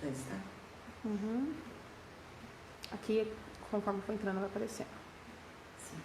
Já está? Uhum. Aqui, conforme for entrando, vai aparecendo. Sim.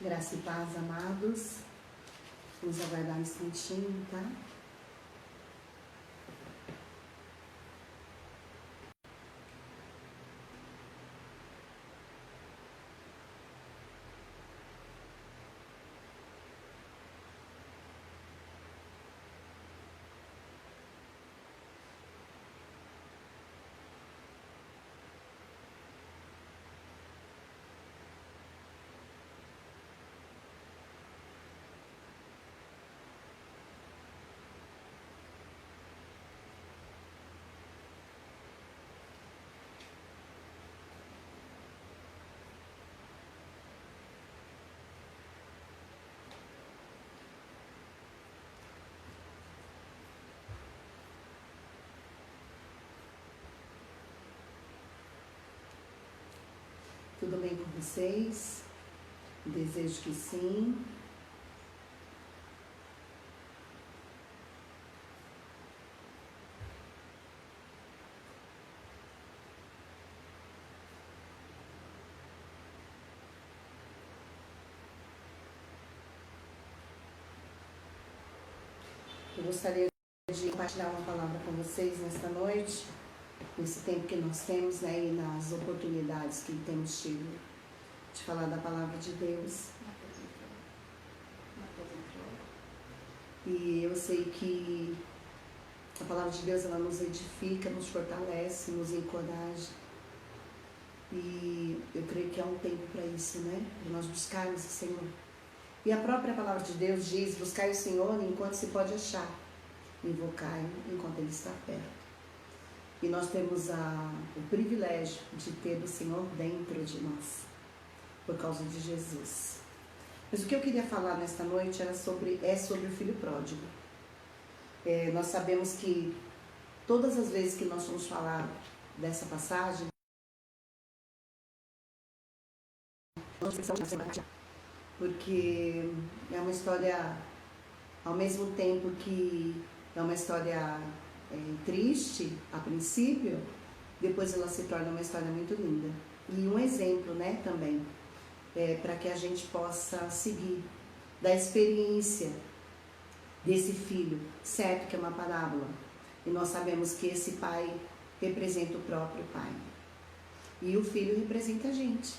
Graça e paz, amados. Vamos aguardar um instantinho, tá? Tudo bem com vocês? Desejo que sim. Eu gostaria de compartilhar uma palavra com vocês nesta noite, nesse tempo que nós temos, né, e nas oportunidades que temos tido de falar da palavra de Deus. E eu sei que a palavra de Deus, ela nos edifica, nos fortalece, nos encoraja. E eu creio que é um tempo para isso, né? Para nós buscarmos o Senhor. E a própria palavra de Deus diz: buscai o Senhor enquanto se pode achar, invocai-o enquanto Ele está perto. E nós temos o privilégio de ter o Senhor dentro de nós, por causa de Jesus. Mas o que eu queria falar nesta noite é sobre o filho pródigo. Nós sabemos que todas as vezes que nós vamos falar dessa passagem, nós precisamos porque é uma história, ao mesmo tempo que é uma história triste a princípio, depois ela se torna uma história muito linda. E um exemplo, né, também, para que a gente possa seguir da experiência desse filho, certo que é uma parábola, e nós sabemos que esse pai representa o próprio pai, e o filho representa a gente.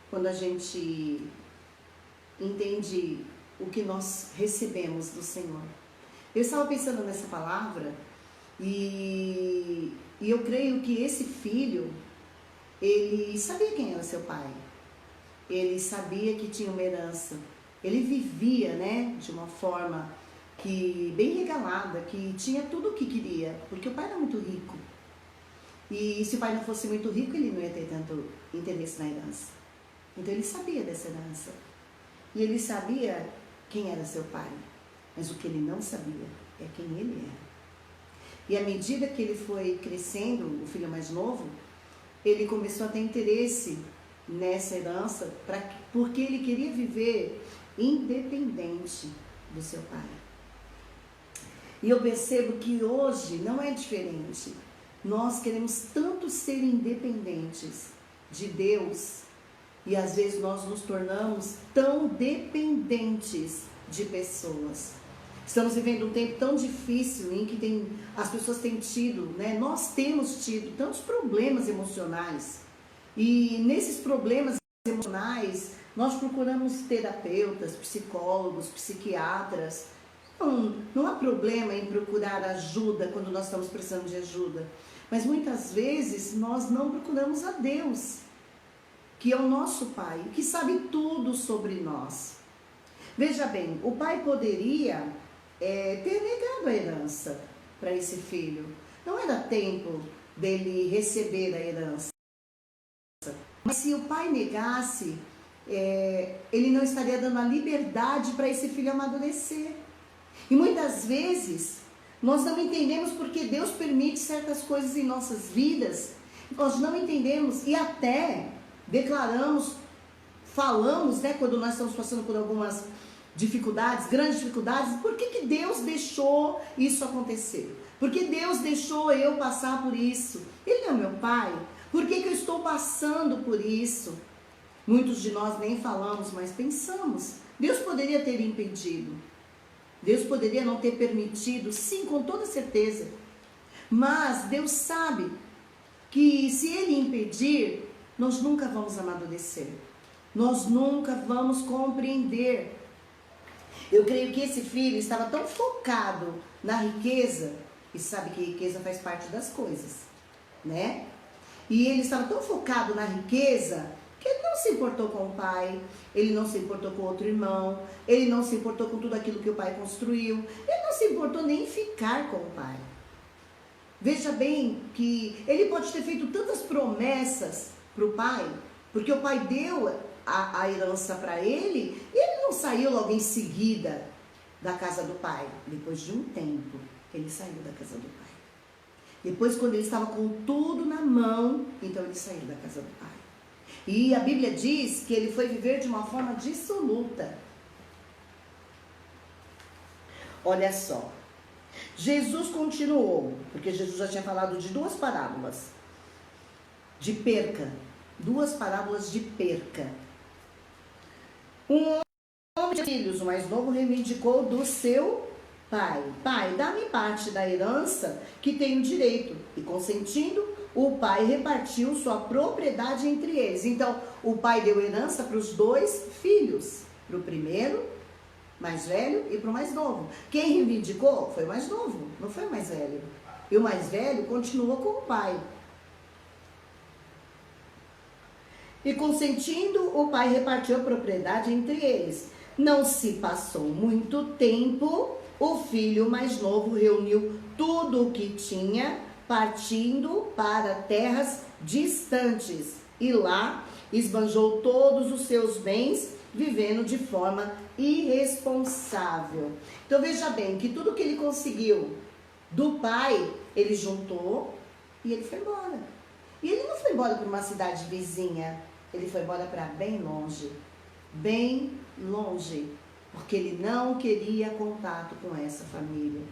Quando a gente entende o que nós recebemos do Senhor. Eu estava pensando nessa palavra e eu creio que esse filho, ele sabia quem era seu pai. Ele sabia que tinha uma herança. Ele vivia, né, de uma forma bem regalada, que tinha tudo o que queria, porque o pai era muito rico. E se o pai não fosse muito rico, ele não ia ter tanto interesse na herança. Então ele sabia dessa herança. E ele sabia quem era seu pai. Mas o que ele não sabia é quem ele era. E à medida que ele foi crescendo, o filho mais novo, ele começou a ter interesse nessa herança, porque ele queria viver independente do seu pai. E eu percebo que hoje não é diferente. Nós queremos tanto ser independentes de Deus e às vezes nós nos tornamos tão dependentes de pessoas. Estamos vivendo um tempo tão difícil em que as pessoas têm tido, né? Nós temos tido tantos problemas emocionais. E nesses problemas emocionais, nós procuramos terapeutas, psicólogos, psiquiatras. Não há problema em procurar ajuda quando nós estamos precisando de ajuda. Mas muitas vezes nós não procuramos a Deus, que é o nosso Pai, que sabe tudo sobre nós. Veja bem, o pai poderia ter negado a herança para esse filho. Não era tempo dele receber a herança. Mas se o pai negasse, ele não estaria dando a liberdade para esse filho amadurecer. E muitas vezes nós não entendemos porque Deus permite certas coisas em nossas vidas. Nós não entendemos e até declaramos, falamos, né, quando nós estamos passando por algumas dificuldades, grandes dificuldades, por que Deus deixou isso acontecer? Por que Deus deixou eu passar por isso? Ele é o meu pai. Por que eu estou passando por isso? Muitos de nós nem falamos, mas pensamos. Deus poderia ter impedido. Deus poderia não ter permitido, sim, com toda certeza. Mas Deus sabe que se Ele impedir, nós nunca vamos amadurecer. Nós nunca vamos compreender. Eu creio que esse filho estava tão focado na riqueza, e sabe que riqueza faz parte das coisas, né? E ele estava tão focado na riqueza que ele não se importou com o pai, ele não se importou com outro irmão, ele não se importou com tudo aquilo que o pai construiu, ele não se importou nem em ficar com o pai. Veja bem que ele pode ter feito tantas promessas para o pai, porque o pai deu a herança para ele, e ele não saiu logo em seguida da casa do pai. Depois de um tempo, ele saiu da casa do pai. Depois, quando ele estava com tudo na mão, então ele saiu da casa do pai. E a Bíblia diz que ele foi viver de uma forma dissoluta. Olha só. Jesus continuou, porque Jesus já tinha falado de duas parábolas de perca. Duas parábolas de perca. Um homem de filhos, o mais novo, reivindicou do seu pai: pai, dá-me parte da herança que tenho direito. E consentindo, o pai repartiu sua propriedade entre eles. Então, o pai deu herança para os dois filhos, para o primeiro, mais velho, e para o mais novo. Quem reivindicou foi o mais novo, não foi o mais velho. E o mais velho continuou com o pai. E consentindo, o pai repartiu a propriedade entre eles. Não se passou muito tempo, o filho mais novo reuniu tudo o que tinha, partindo para terras distantes. E lá esbanjou todos os seus bens, vivendo de forma irresponsável. Então veja bem que tudo que ele conseguiu do pai, ele juntou e ele foi embora. E ele não foi embora para uma cidade vizinha, ele foi embora para bem longe, porque ele não queria contato com essa família.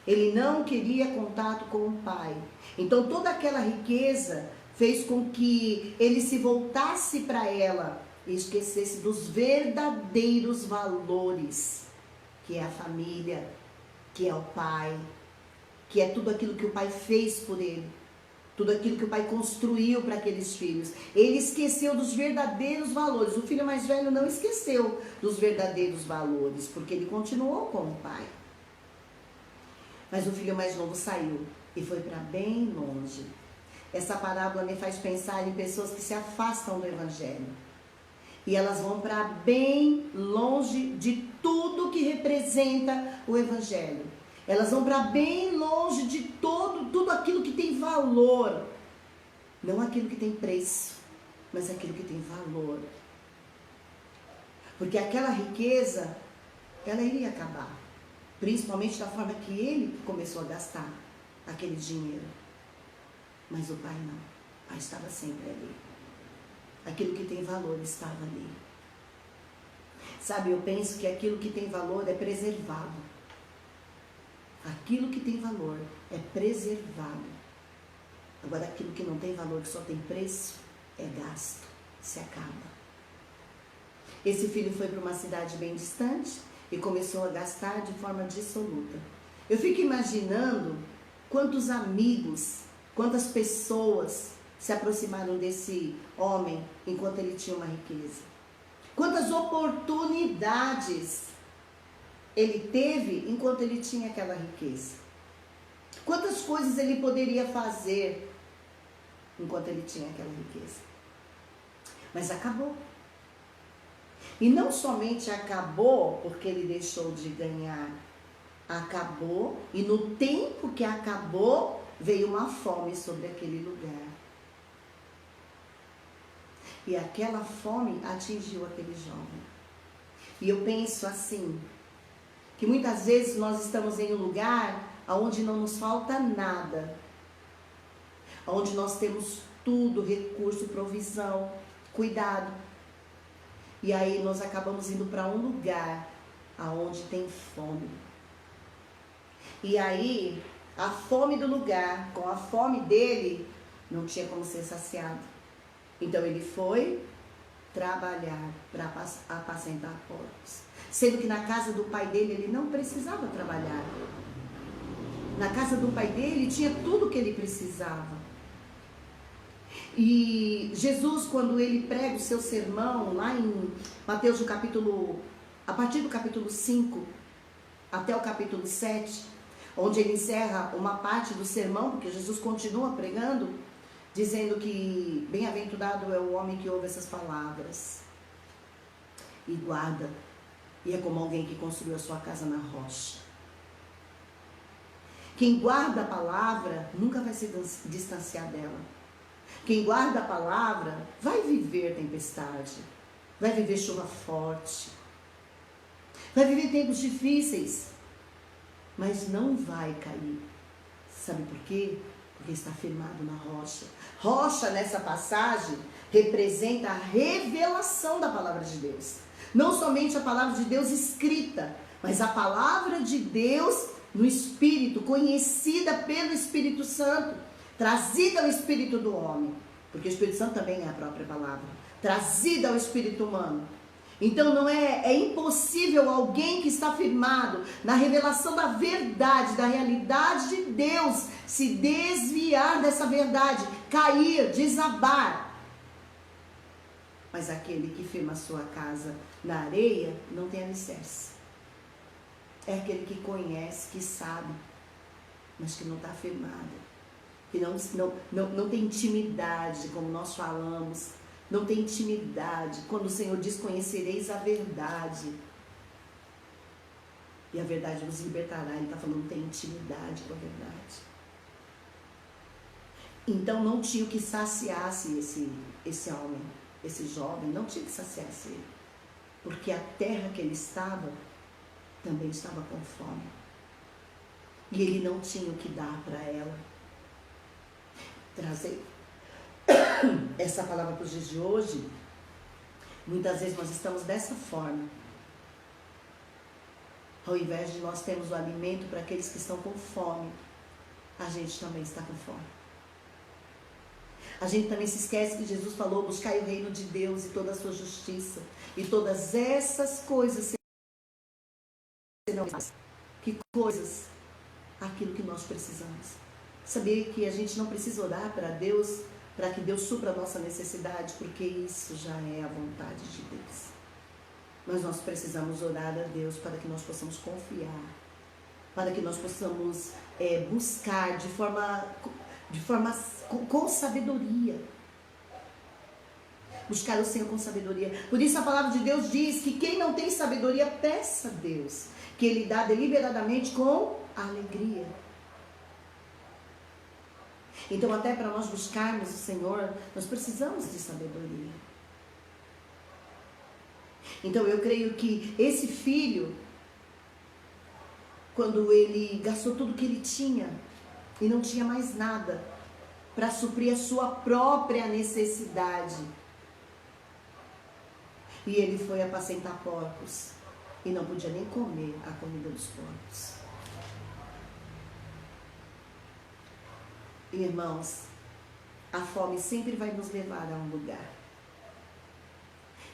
Ele não queria contato com o pai. Então toda aquela riqueza fez com que ele se voltasse para ela e esquecesse dos verdadeiros valores, que é a família, que é o pai, que é tudo aquilo que o pai fez por ele, tudo aquilo que o pai construiu para aqueles filhos. Ele esqueceu dos verdadeiros valores. O filho mais velho não esqueceu dos verdadeiros valores, porque ele continuou com o pai. Mas o filho mais novo saiu e foi para bem longe. Essa parábola me faz pensar em pessoas que se afastam do evangelho. E elas vão para bem longe de tudo que representa o evangelho. Elas vão para bem longe de tudo aquilo que tem valor. Não aquilo que tem preço, mas aquilo que tem valor. Porque aquela riqueza, ela iria acabar. Principalmente da forma que ele começou a gastar aquele dinheiro. Mas o pai não. O pai estava sempre ali. Aquilo que tem valor estava ali. Sabe, eu penso que aquilo que tem valor é preservado. Aquilo que tem valor é preservado. Agora, aquilo que não tem valor, que só tem preço, é gasto, se acaba. Esse filho foi para uma cidade bem distante e começou a gastar de forma dissoluta. Eu fico imaginando quantos amigos, quantas pessoas se aproximaram desse homem enquanto ele tinha uma riqueza. Quantas oportunidades ele teve enquanto ele tinha aquela riqueza. Quantas coisas ele poderia fazer enquanto ele tinha aquela riqueza. Mas acabou. E não somente acabou porque ele deixou de ganhar. Acabou, e no tempo que acabou, veio uma fome sobre aquele lugar. E aquela fome atingiu aquele jovem. E eu penso assim, que muitas vezes nós estamos em um lugar onde não nos falta nada, onde nós temos tudo, recurso, provisão, cuidado. E aí nós acabamos indo para um lugar onde tem fome. E aí a fome do lugar, com a fome dele, não tinha como ser saciado. Então ele foi trabalhar para apacentar porcos. Sendo que na casa do pai dele ele não precisava trabalhar. Na casa do pai dele tinha tudo o que ele precisava. E Jesus, quando ele prega o seu sermão, lá em Mateus, a partir do capítulo 5 até o capítulo 7, onde ele encerra uma parte do sermão, porque Jesus continua pregando, dizendo que bem-aventurado é o homem que ouve essas palavras e guarda, e é como alguém que construiu a sua casa na rocha. Quem guarda a palavra nunca vai se distanciar dela. Quem guarda a palavra vai viver tempestade, vai viver chuva forte, vai viver tempos difíceis, mas não vai cair. Sabe por quê? Porque está firmado na rocha. Rocha, nessa passagem, representa a revelação da palavra de Deus. Não somente a palavra de Deus escrita, mas a palavra de Deus no Espírito, conhecida pelo Espírito Santo, trazida ao Espírito do homem, porque o Espírito Santo também é a própria palavra, trazida ao Espírito humano. Então não é impossível alguém que está firmado na revelação da verdade, da realidade de Deus, se desviar dessa verdade, cair, desabar. Mas aquele que firma a sua casa na areia não tem alicerce. É aquele que conhece, que sabe, mas que não está firmado, que não tem intimidade, como nós falamos. Não tem intimidade. Quando o Senhor diz, conhecereis a verdade, e a verdade vos libertará, Ele está falando, não tem intimidade com a verdade. Então não tinha o que saciasse esse homem, esse jovem, não tinha que saciasse ele, porque a terra que ele estava também estava com fome, e ele não tinha o que dar para ela. Trazer essa palavra para os dias de hoje, muitas vezes nós estamos dessa forma. Ao invés de nós termos o alimento para aqueles que estão com fome, a gente também está com fome. A gente também se esquece que Jesus falou, buscai o reino de Deus e toda a sua justiça, e todas essas coisas serão mais. Que coisas? Aquilo que nós precisamos. Saber que a gente não precisa orar para Deus, para que Deus supra a nossa necessidade, porque isso já é a vontade de Deus. Mas nós precisamos orar a Deus para que nós possamos confiar, para que nós possamos buscar com sabedoria. Buscar o Senhor com sabedoria. Por isso a palavra de Deus diz que quem não tem sabedoria, peça a Deus, que Ele dá deliberadamente com alegria. Então, até para nós buscarmos o Senhor, nós precisamos de sabedoria. Então, eu creio que esse filho, quando ele gastou tudo que ele tinha e não tinha mais nada para suprir a sua própria necessidade, e ele foi apacentar porcos e não podia nem comer a comida dos porcos. Irmãos, a fome sempre vai nos levar a um lugar.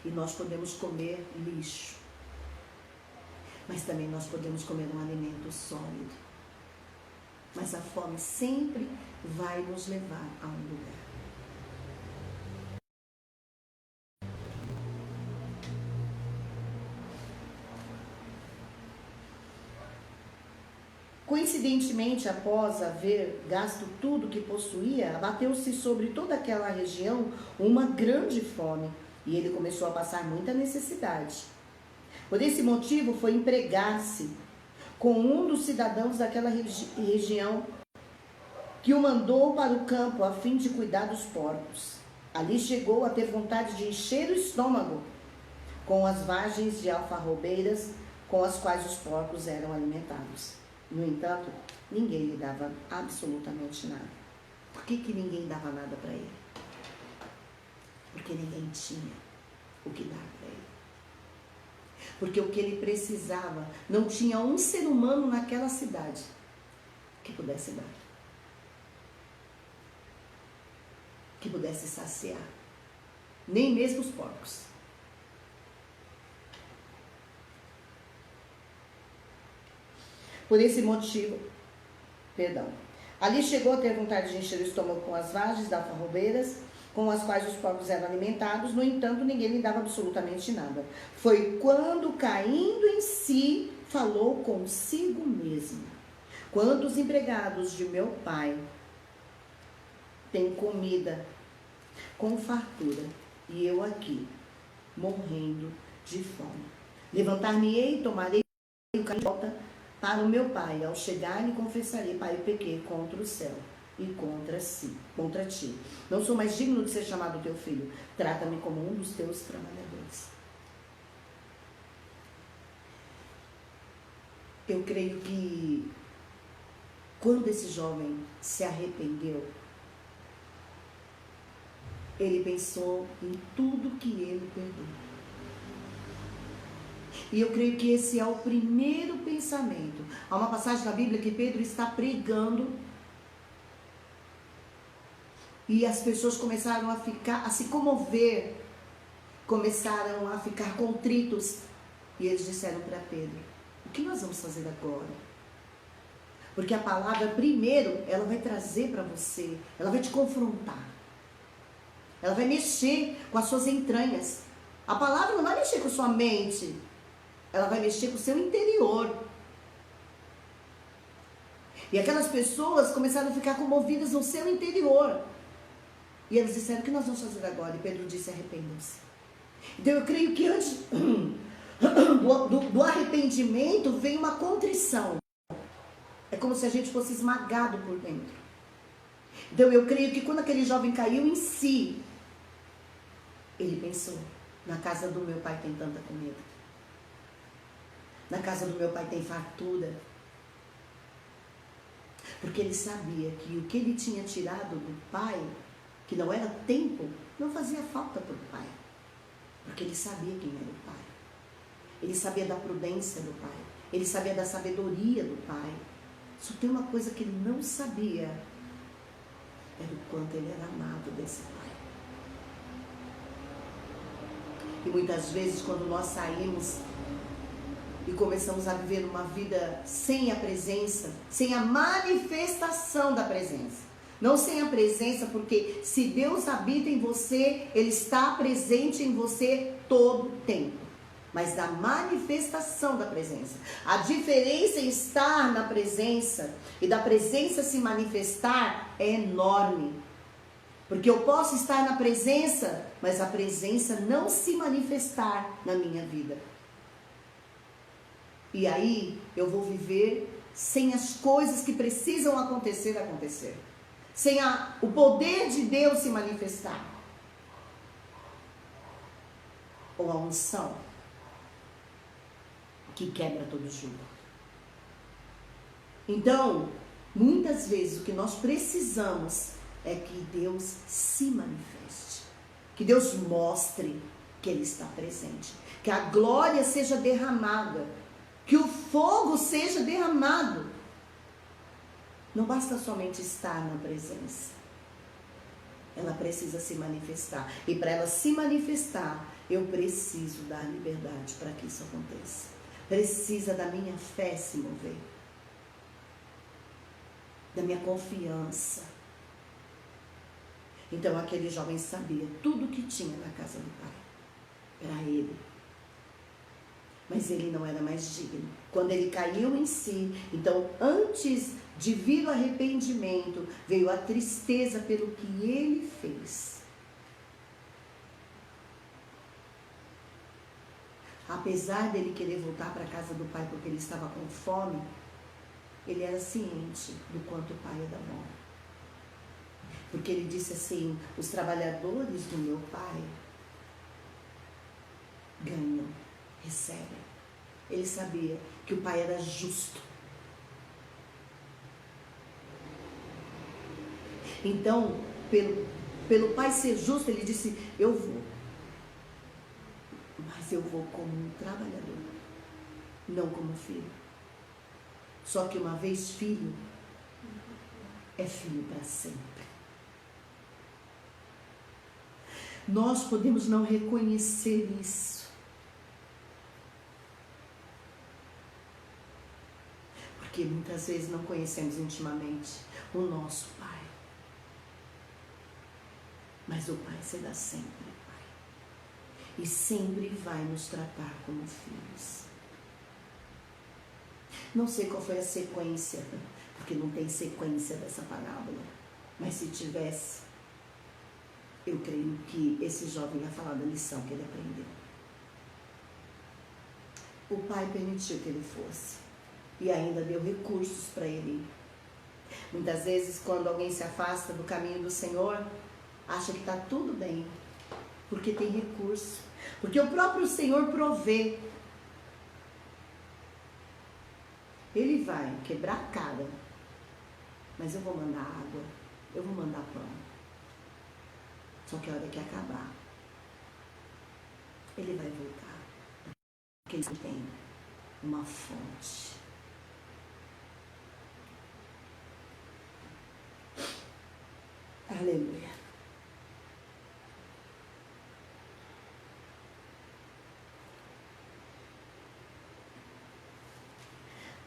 E nós podemos comer lixo. Mas também nós podemos comer um alimento sólido. Mas a fome sempre vai nos levar a um lugar. Coincidentemente, após haver gasto tudo que possuía, abateu-se sobre toda aquela região uma grande fome, e ele começou a passar muita necessidade. Por esse motivo, foi empregar-se com um dos cidadãos daquela região, que o mandou para o campo a fim de cuidar dos porcos. Ali chegou a ter vontade de encher o estômago com as vagens de alfarrobeiras com as quais os porcos eram alimentados. No entanto, ninguém lhe dava absolutamente nada. Por que ninguém dava nada para ele? Porque ninguém tinha o que dar para ele. Porque o que ele precisava, não tinha um ser humano naquela cidade que pudesse dar. Que pudesse saciar. Nem mesmo os porcos. Por esse motivo, ali chegou a ter vontade de encher o estômago com as vagens da alfarrobeiras, com as quais os porcos eram alimentados. No entanto, ninguém lhe dava absolutamente nada. Foi quando, caindo em si, falou consigo mesmo: quantos empregados de meu pai têm comida com fartura, e eu aqui, morrendo de fome. Levantar-me-ei e tomarei o caminho de volta para o meu pai. Ao chegar, lhe confessarei: Pai, eu pequei contra o céu e contra ti. Não sou mais digno de ser chamado teu filho. Trata-me como um dos teus trabalhadores. Eu creio que quando esse jovem se arrependeu, ele pensou em tudo que ele perdeu. E eu creio que esse é o primeiro pensamento. Há uma passagem na Bíblia que Pedro está pregando e as pessoas começaram a se comover, começaram a ficar contritos. E eles disseram para Pedro: o que nós vamos fazer agora? Porque a palavra, primeiro, ela vai trazer para você, ela vai te confrontar. Ela vai mexer com as suas entranhas. A palavra não vai mexer com a sua mente. Ela vai mexer com o seu interior. E aquelas pessoas começaram a ficar comovidas no seu interior. E eles disseram: o que nós vamos fazer agora? E Pedro disse: arrependam-se. Então eu creio que antes do arrependimento vem uma contrição. É como se a gente fosse esmagado por dentro. Então eu creio que quando aquele jovem caiu em si, ele pensou: na casa do meu pai tem tanta comida. Na casa do meu pai tem fartura. Porque ele sabia que o que ele tinha tirado do pai, que não era tempo, não fazia falta para o pai. Porque ele sabia quem era o pai. Ele sabia da prudência do pai. Ele sabia da sabedoria do pai. Só tem uma coisa que ele não sabia: era o quanto ele era amado desse pai. E muitas vezes, quando nós saímos e começamos a viver uma vida sem a presença, sem a manifestação da presença. Não sem a presença, porque se Deus habita em você, Ele está presente em você todo o tempo. Mas da manifestação da presença. A diferença em estar na presença e da presença se manifestar é enorme. Porque eu posso estar na presença, mas a presença não se manifestar na minha vida. E aí eu vou viver sem as coisas que precisam acontecer. Sem o poder de Deus se manifestar. Ou a unção que quebra todo jugo. Então, muitas vezes o que nós precisamos é que Deus se manifeste. Que Deus mostre que Ele está presente. Que a glória seja derramada. Que o fogo seja derramado. Não basta somente estar na presença. Ela precisa se manifestar. E para ela se manifestar, eu preciso dar liberdade para que isso aconteça. Precisa da minha fé se mover. Da minha confiança. Então aquele jovem sabia tudo que tinha na casa do pai. Era ele. Mas ele não era mais digno. Quando ele caiu em si, então antes de vir o arrependimento, veio a tristeza pelo que ele fez. Apesar dele querer voltar para a casa do pai porque ele estava com fome, ele era ciente do quanto o pai era bom. Porque ele disse assim, os trabalhadores do meu pai ganham, recebem. Ele sabia que o pai era justo. Então, pelo pai ser justo, ele disse, eu vou. Mas eu vou como um trabalhador, não como filho. Só que uma vez filho, é filho para sempre. Nós podemos não reconhecer isso. Porque muitas vezes não conhecemos intimamente o nosso Pai. Mas o Pai será sempre Pai. E sempre vai nos tratar como filhos. Não sei qual foi a sequência, porque não tem sequência dessa parábola. Mas se tivesse, eu creio que esse jovem ia falar da lição que ele aprendeu. O pai permitiu que ele fosse. E ainda deu recursos para ele ir. Muitas vezes, quando alguém se afasta do caminho do Senhor, acha que está tudo bem. Porque tem recurso. Porque o próprio Senhor provê. Ele vai quebrar a cara. Mas eu vou mandar água. Eu vou mandar pão. Só que a hora que acabar, ele vai voltar. Porque ele tem uma fonte. Aleluia.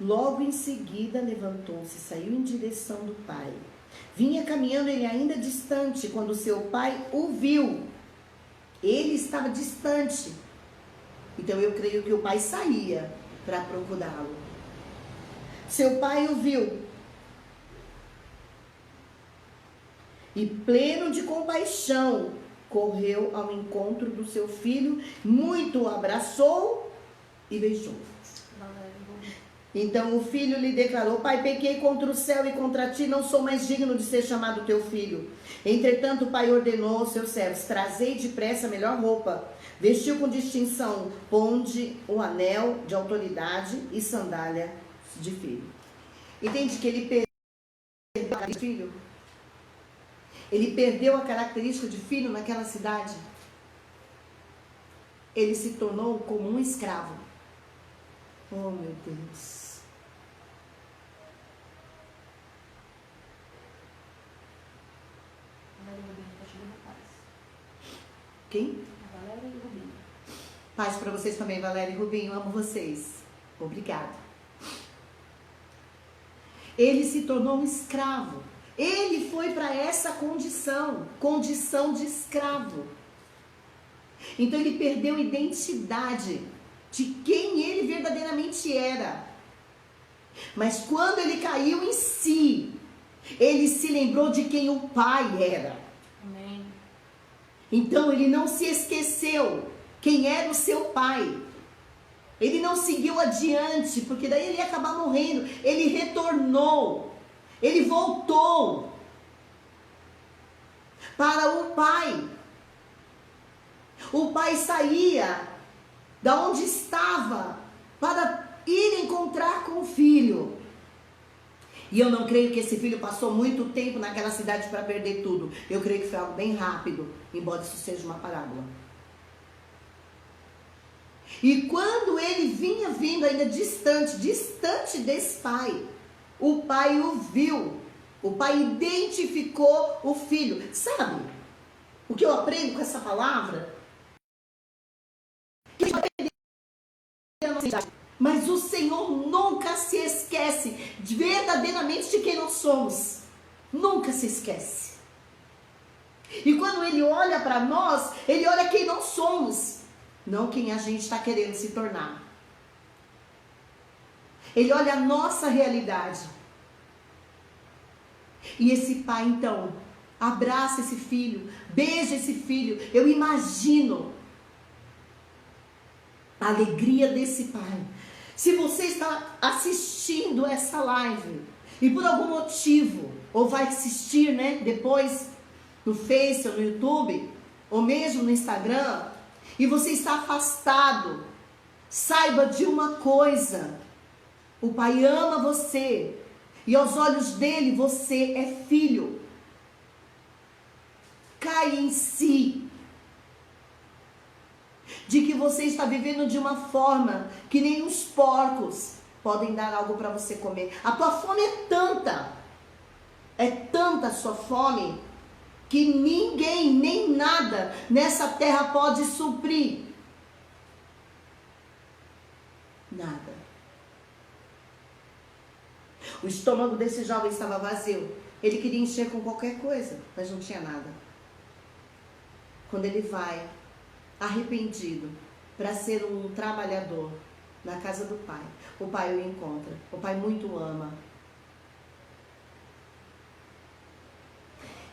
Logo em seguida levantou-se e saiu em direção do pai. Vinha caminhando ele ainda distante, quando seu pai o viu. Ele estava distante. Então eu creio que o pai saía para procurá-lo. Seu pai o viu. E pleno de compaixão, correu ao encontro do seu filho, muito o abraçou e beijou. Então o filho lhe declarou: Pai, pequei contra o céu e contra ti, não sou mais digno de ser chamado teu filho. Entretanto o pai ordenou aos seus servos: Trazei depressa a melhor roupa, vestiu com distinção, ponde o anel de autoridade e sandália de filho. Entende que ele perdeu a filho? Ele perdeu a característica de filho naquela cidade. Ele se tornou como um escravo. Oh, meu Deus. Quem? Valéria e Rubinho. Paz para vocês também, Valéria e Rubinho. Amo vocês. Obrigada. Ele se tornou um escravo. Ele foi para essa condição de escravo. Então ele perdeu a identidade de quem ele verdadeiramente era. Mas quando ele caiu em si, ele se lembrou de quem o pai era. Amém. Então ele não se esqueceu quem era o seu pai. Ele não seguiu adiante, porque daí ele ia acabar morrendo. Ele retornou. Ele voltou para o pai. O pai saía da onde estava para ir encontrar com o filho. E eu não creio que esse filho passou muito tempo naquela cidade para perder tudo. Eu creio que foi algo bem rápido, embora isso seja uma parábola. E quando ele vinha vindo ainda distante desse pai, O pai o viu. O pai identificou o filho. Sabe o que eu aprendo com essa palavra? Mas o Senhor nunca se esquece verdadeiramente de quem nós somos. Nunca se esquece. E quando Ele olha para nós, Ele olha quem nós somos, não quem a gente está querendo se tornar. Ele olha a nossa realidade. E esse pai, então, abraça esse filho, beija esse filho. Eu imagino a alegria desse pai. Se você está assistindo essa live e por algum motivo, ou vai assistir, né, depois no Face ou no YouTube, ou mesmo no Instagram, e você está afastado, saiba de uma coisa: o pai ama você, e aos olhos dele você é filho. Cai em si de que você está vivendo de uma forma que nem os porcos podem dar algo para você comer. A tua fome é tanta a sua fome, que ninguém, nem nada nessa terra pode suprir. Nada. O estômago desse jovem estava vazio. Ele queria encher com qualquer coisa, mas não tinha nada. Quando ele vai arrependido para ser um trabalhador na casa do pai, o pai o encontra. O pai muito o ama.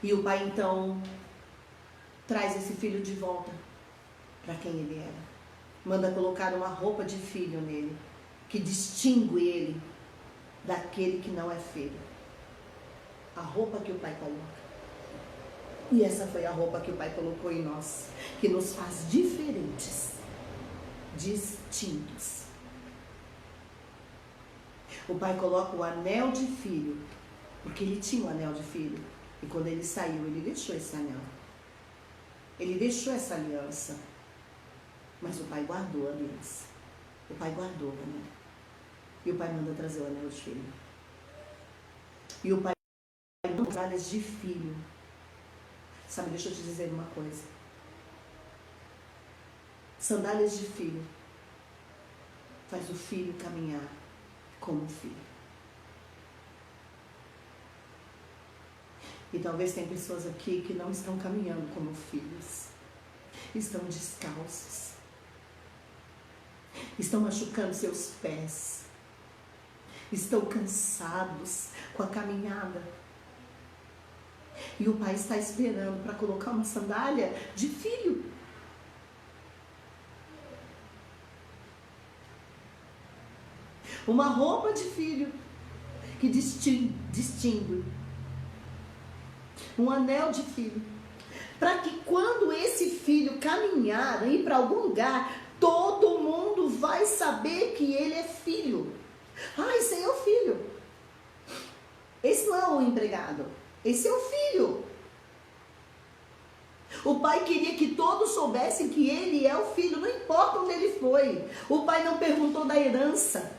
E o pai então traz esse filho de volta para quem ele era. Manda colocar uma roupa de filho nele, que distingue ele daquele que não é filho. A roupa que o pai coloca. E essa foi a roupa que o pai colocou em nós, que nos faz diferentes, distintos. O pai coloca o anel de filho, porque ele tinha o anel de filho. E quando ele saiu, ele deixou esse anel. Ele deixou essa aliança. Mas o pai guardou a aliança. O pai guardou o anel. E o pai manda trazer o anel de filho. E o pai manda sandálias de filho. Sabe, deixa eu te dizer uma coisa. Sandálias de filho faz o filho caminhar como filho. E talvez tem pessoas aqui que não estão caminhando como filhos. Estão descalços. Estão machucando seus pés. Estão cansados com a caminhada. E o pai está esperando para colocar uma sandália de filho. Uma roupa de filho que distingue. Um anel de filho. Para que quando esse filho caminhar, ir para algum lugar, todo mundo vai saber que ele é filho. Ah, esse aí é o filho. Esse não é o empregado. Esse é o filho. O pai queria que todos soubessem que ele é o filho, não importa onde ele foi. O pai não perguntou da herança.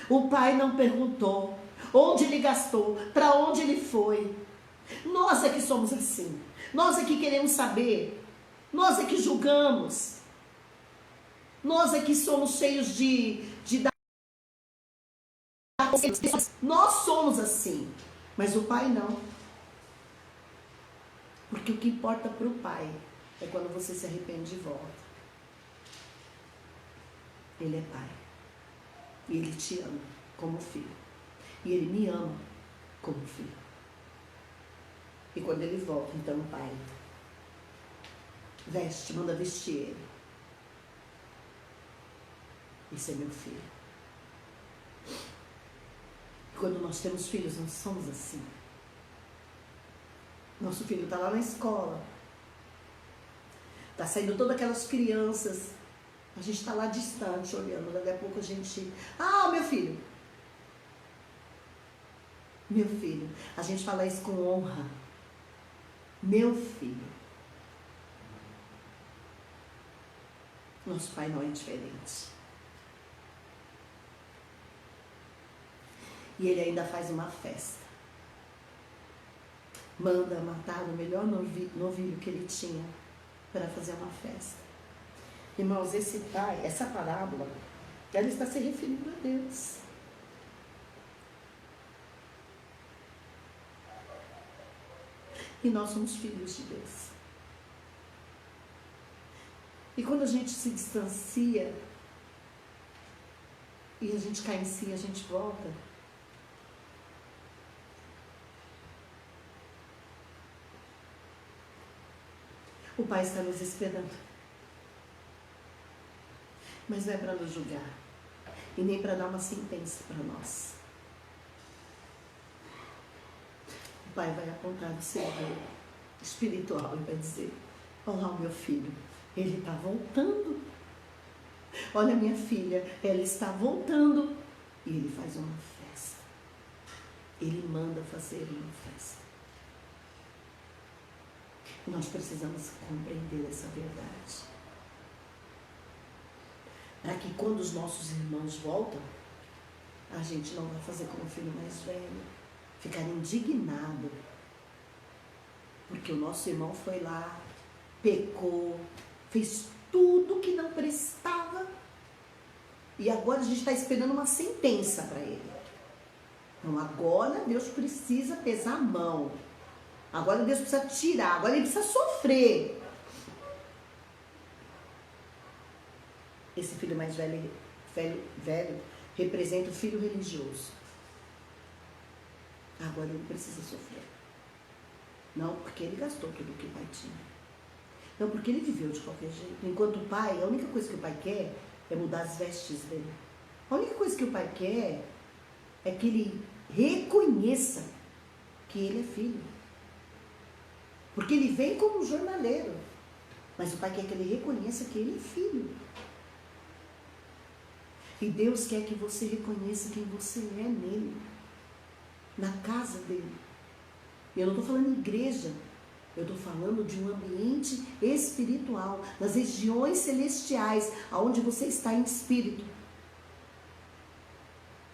O pai não perguntou onde ele gastou, para onde ele foi. Nós é que somos assim. Nós é que queremos saber. Nós é que julgamos. Nós é que somos cheios de nós somos assim. Mas o pai não. Porque o que importa para o pai é quando você se arrepende de volta. Ele é pai. E ele te ama como filho. E ele me ama como filho. E quando ele volta, então o pai veste, manda vestir ele. Esse é meu filho. E quando nós temos filhos, nós somos assim. Nosso filho está lá na escola. Está saindo todas aquelas crianças. A gente está lá distante, olhando. Daqui a pouco a gente... Ah, meu filho. Meu filho. A gente fala isso com honra. Meu filho. Nosso pai não é diferente. E ele ainda faz uma festa. Manda matar o melhor novilho que ele tinha para fazer uma festa. Irmãos, esse pai, essa parábola, ela está se referindo a Deus. E nós somos filhos de Deus. E quando a gente se distancia e a gente cai em si, a gente volta. O Pai está nos esperando. Mas não é para nos julgar. E nem para dar uma sentença para nós. O Pai vai apontar o seu dedo espiritual e vai dizer: olha lá o meu filho, ele está voltando. Olha a minha filha, ela está voltando. E ele faz uma festa. Ele manda fazer uma festa. E nós precisamos compreender essa verdade. Para que quando os nossos irmãos voltam, a gente não vai fazer como o filho mais velho, ficar indignado. Porque o nosso irmão foi lá, pecou, fez tudo que não prestava. E agora a gente está esperando uma sentença para ele. Então agora Deus precisa pesar a mão. Agora Deus precisa tirar, agora ele precisa sofrer. Esse filho mais velho representa o filho religioso. Agora ele precisa sofrer. Não porque ele gastou tudo o que o pai tinha. Não porque ele viveu de qualquer jeito. Enquanto o pai, a única coisa que o pai quer é mudar as vestes dele. A única coisa que o pai quer é que ele reconheça que ele é filho. Porque ele vem como um jornaleiro. Mas o pai quer que ele reconheça que ele é filho. E Deus quer que você reconheça quem você é nele. Na casa dele. Eu não estou falando em igreja. Eu estou falando de um ambiente espiritual. Nas regiões celestiais. Onde você está em espírito.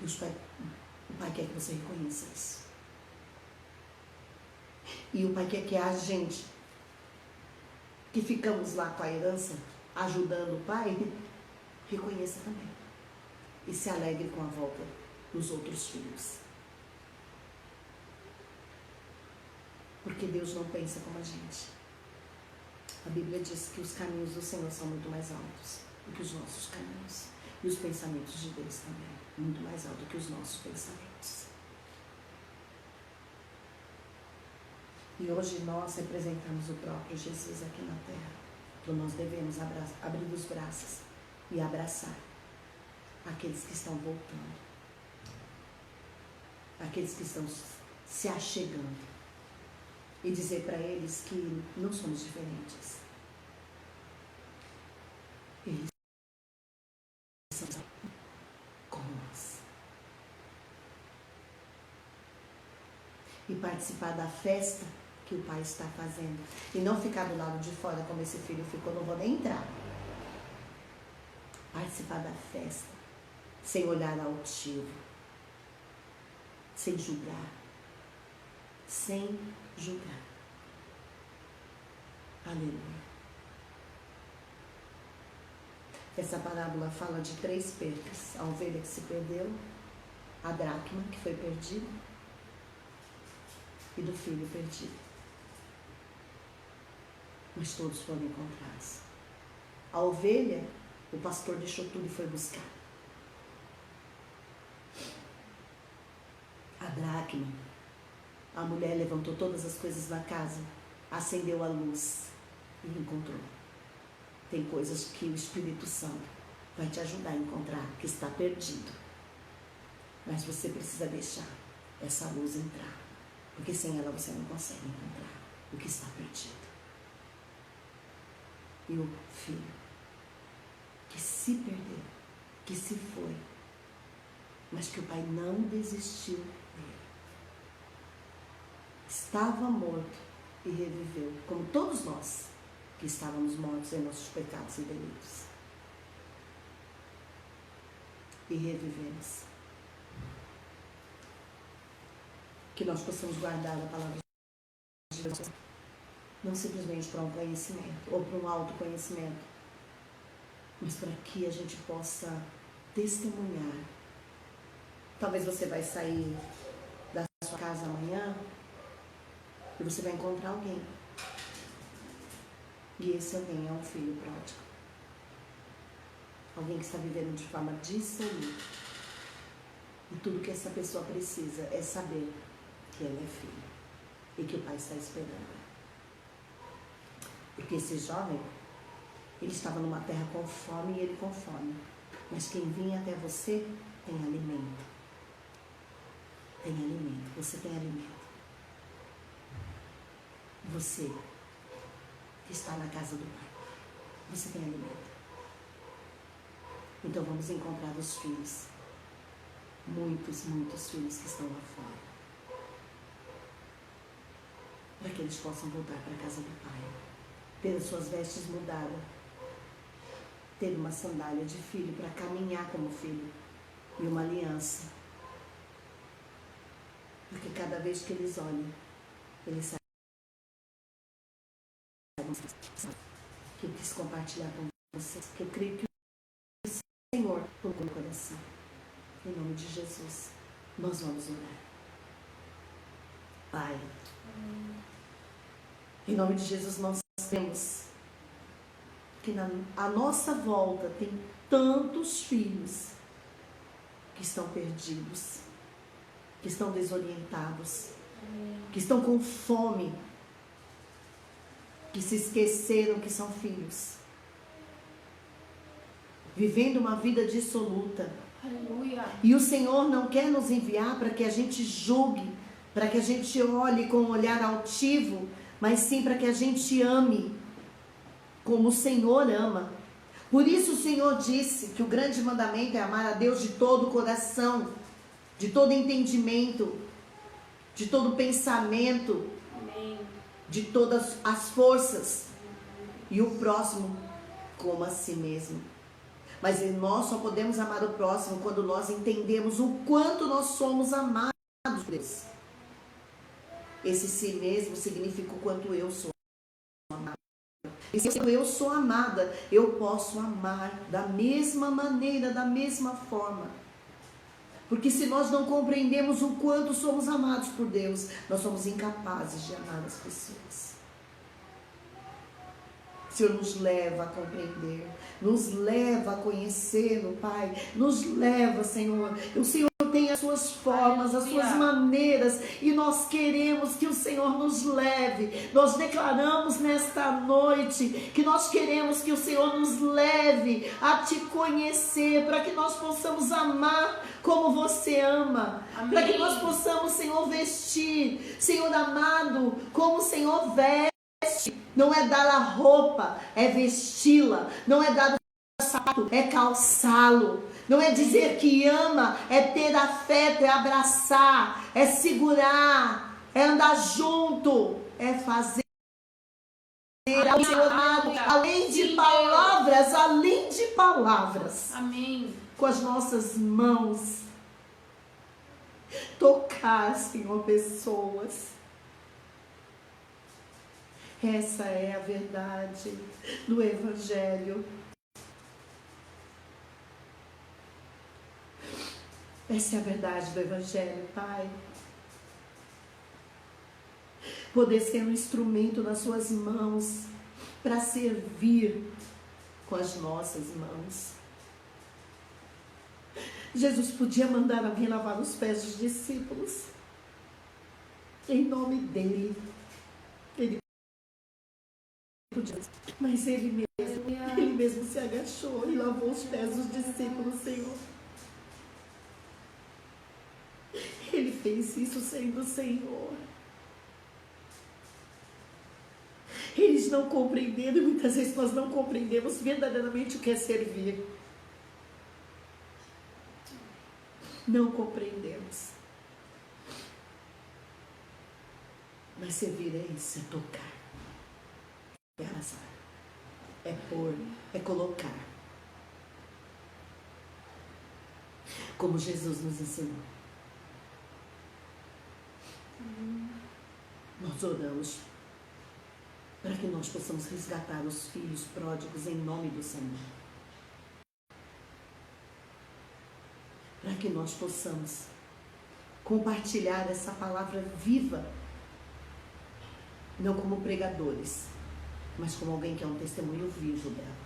E o pai quer que você reconheça isso. E o pai quer que a gente, que ficamos lá com a herança, ajudando o pai, reconheça também. E se alegre com a volta dos outros filhos. Porque Deus não pensa como a gente. A Bíblia diz que os caminhos do Senhor são muito mais altos do que os nossos caminhos. E os pensamentos de Deus também, muito mais altos do que os nossos pensamentos. E hoje nós representamos o próprio Jesus aqui na terra. Então nós devemos abrir os braços e abraçar aqueles que estão voltando. Aqueles que estão se achegando. E dizer para eles que não somos diferentes. Eles são como nós. E participar da festa que o pai está fazendo. E não ficar do lado de fora como esse filho ficou, não vou nem entrar. Participar da festa. Sem olhar altivo. Sem julgar. Sem julgar. Aleluia. Essa parábola fala de 3 percas. A ovelha que se perdeu, a dracma que foi perdida e do filho perdido. Mas todos foram encontrados. A ovelha, o pastor deixou tudo e foi buscar. A dracma, a mulher levantou todas as coisas da casa, acendeu a luz e encontrou. Tem coisas que o Espírito Santo vai te ajudar a encontrar, que está perdido. Mas você precisa deixar essa luz entrar, porque sem ela você não consegue encontrar o que está perdido. E o filho que se perdeu, que se foi, mas que o pai não desistiu dele. Estava morto e reviveu, como todos nós que estávamos mortos em nossos pecados e delitos. E revivemos. que nós possamos guardar a palavra de Deus, não simplesmente para um conhecimento ou para um autoconhecimento, mas para que a gente possa testemunhar. Talvez você vai sair da sua casa amanhã e você vai encontrar alguém. E esse alguém é um filho pródigo. Alguém que está vivendo de forma dissoluta. E tudo que essa pessoa precisa é saber que ela é filha e que o pai está esperando. Porque esse jovem, ele estava numa terra com fome e ele com fome. Mas quem vinha até você tem alimento. Tem alimento. Você tem alimento. Você que está na casa do pai, você tem alimento. Então vamos encontrar os filhos. Muitos, muitos filhos que estão lá fora. Para que eles possam voltar para a casa do pai. Ter as suas vestes mudadas. Ter uma sandália de filho para caminhar como filho. E uma aliança. Porque cada vez que eles olham, eles sabem que eu quis compartilhar com vocês. Que eu creio que o Senhor colocou no coração. Em nome de Jesus, nós vamos orar. Pai, em nome de Jesus, nós temos que à nossa volta tem tantos filhos que estão perdidos, que estão desorientados, que estão com fome, que se esqueceram que são filhos, vivendo uma vida dissoluta. Aleluia. E o Senhor não quer nos enviar para que a gente julgue, para que a gente olhe com um olhar altivo, mas sim para que a gente ame como o Senhor ama. Por isso o Senhor disse que o grande mandamento é amar a Deus de todo o coração, de todo entendimento, de todo pensamento, Amém. de todas as forças, e o próximo como a si mesmo. Mas nós só podemos amar o próximo quando nós entendemos o quanto nós somos amados por Deus. Esse si mesmo significa o quanto eu sou amada. E se eu sou amada, eu posso amar da mesma maneira, da mesma forma. Porque se nós não compreendemos o quanto somos amados por Deus, nós somos incapazes de amar as pessoas. O Senhor nos leva a compreender, nos leva a conhecer, meu Pai, nos leva, Senhor. O Senhor tem as suas formas, as suas maneiras, e nós queremos que o Senhor nos leve. Nós declaramos nesta noite que nós queremos que o Senhor nos leve a te conhecer, para que nós possamos amar como você ama, para que nós possamos, Senhor, vestir, Senhor amado, como o Senhor veste. Não é dar a roupa, é vesti-la. Não é dar o sapato, é calçá-lo. Não é dizer que ama, é ter afeto, é abraçar, é segurar, é andar junto, é fazer. Além de palavras, Amém. Com as nossas mãos, tocar, Senhor, pessoas. Essa é a verdade do Evangelho. Essa é a verdade do Evangelho, Pai. Poder ser um instrumento nas suas mãos para servir com as nossas mãos. Jesus podia mandar alguém lavar os pés dos discípulos. Em nome dele. Ele podia, mas ele mesmo se agachou e lavou os pés dos discípulos, Senhor. Ele fez isso sendo o Senhor. Eles não compreenderam, e muitas vezes nós não compreendemos verdadeiramente o que é servir. Não compreendemos. Mas servir é isso, é tocar, é arrasar, é pôr, é colocar. Como Jesus nos ensinou. Nós oramos para que nós possamos resgatar os filhos pródigos em nome do Senhor. Para que nós possamos compartilhar essa palavra viva, não como pregadores, mas como alguém que é um testemunho vivo dela.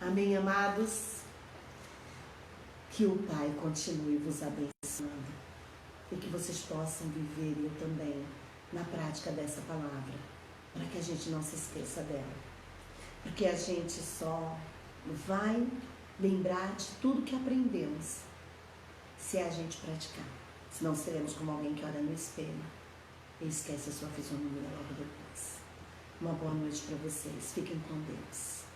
Amém, amados? Que o Pai continue vos abençoando e que vocês possam viver, e eu também, na prática dessa palavra, para que a gente não se esqueça dela. Porque a gente só vai lembrar de tudo que aprendemos se a gente praticar. Senão seremos como alguém que olha no espelho e esquece a sua fisionomia logo depois. Uma boa noite para vocês. Fiquem com Deus.